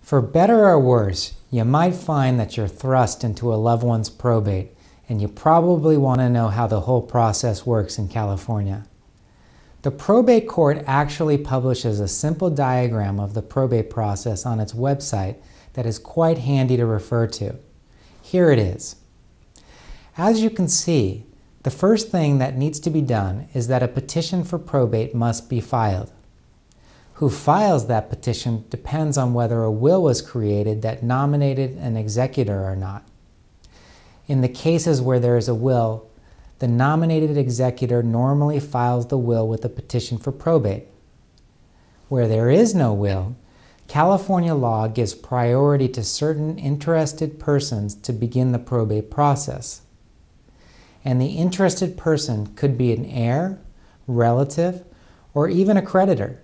For better or worse, you might find that you're thrust into a loved one's probate, and you probably want to know how the whole process works in California. The probate court actually publishes a simple diagram of the probate process on its website that is quite handy to refer to. Here it is. As you can see, the first thing that needs to be done is that a petition for probate must be filed. Who files that petition depends on whether a will was created that nominated an executor or not. In the cases where there is a will, the nominated executor normally files the will with a petition for probate. Where there is no will, California law gives priority to certain interested persons to begin the probate process. And the interested person could be an heir, relative, or even a creditor.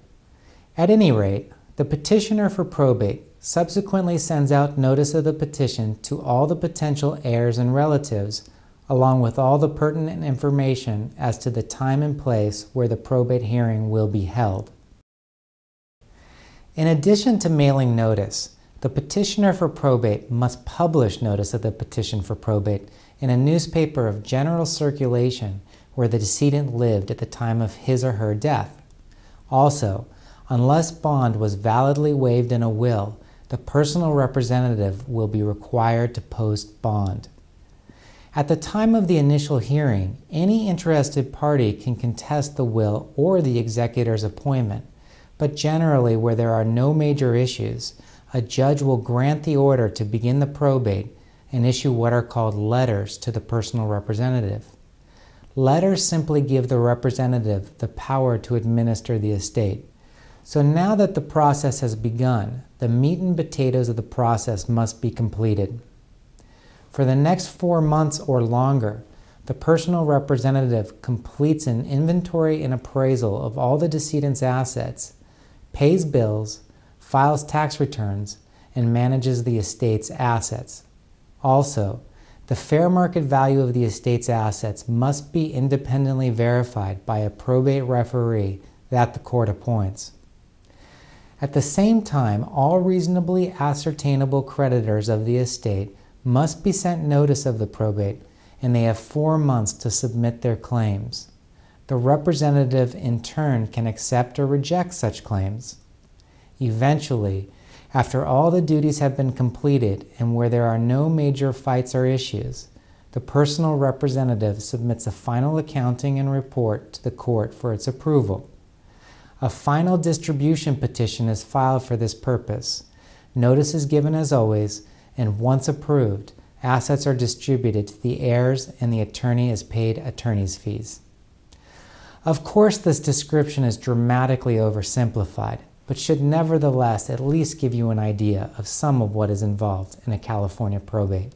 At any rate, the petitioner for probate subsequently sends out notice of the petition to all the potential heirs and relatives, along with all the pertinent information as to the time and place where the probate hearing will be held. In addition to mailing notice, the petitioner for probate must publish notice of the petition for probate in a newspaper of general circulation where the decedent lived at the time of his or her death. Also, unless bond was validly waived in a will, the personal representative will be required to post bond. At the time of the initial hearing, any interested party can contest the will or the executor's appointment, but generally where there are no major issues, a judge will grant the order to begin the probate and issue what are called letters to the personal representative. Letters simply give the representative the power to administer the estate. So now that the process has begun, the meat and potatoes of the process must be completed. For the next 4 months or longer, the personal representative completes an inventory and appraisal of all the decedent's assets, pays bills, files tax returns, and manages the estate's assets. Also, the fair market value of the estate's assets must be independently verified by a probate referee that the court appoints. At the same time, all reasonably ascertainable creditors of the estate must be sent notice of the probate, and they have 4 months to submit their claims. The representative in turn can accept or reject such claims. Eventually, after all the duties have been completed and where there are no major fights or issues, the personal representative submits a final accounting and report to the court for its approval. A final distribution petition is filed for this purpose. Notice is given as always, and once approved, assets are distributed to the heirs and the attorney is paid attorney's fees. Of course, this description is dramatically oversimplified, but should nevertheless at least give you an idea of some of what is involved in a California probate.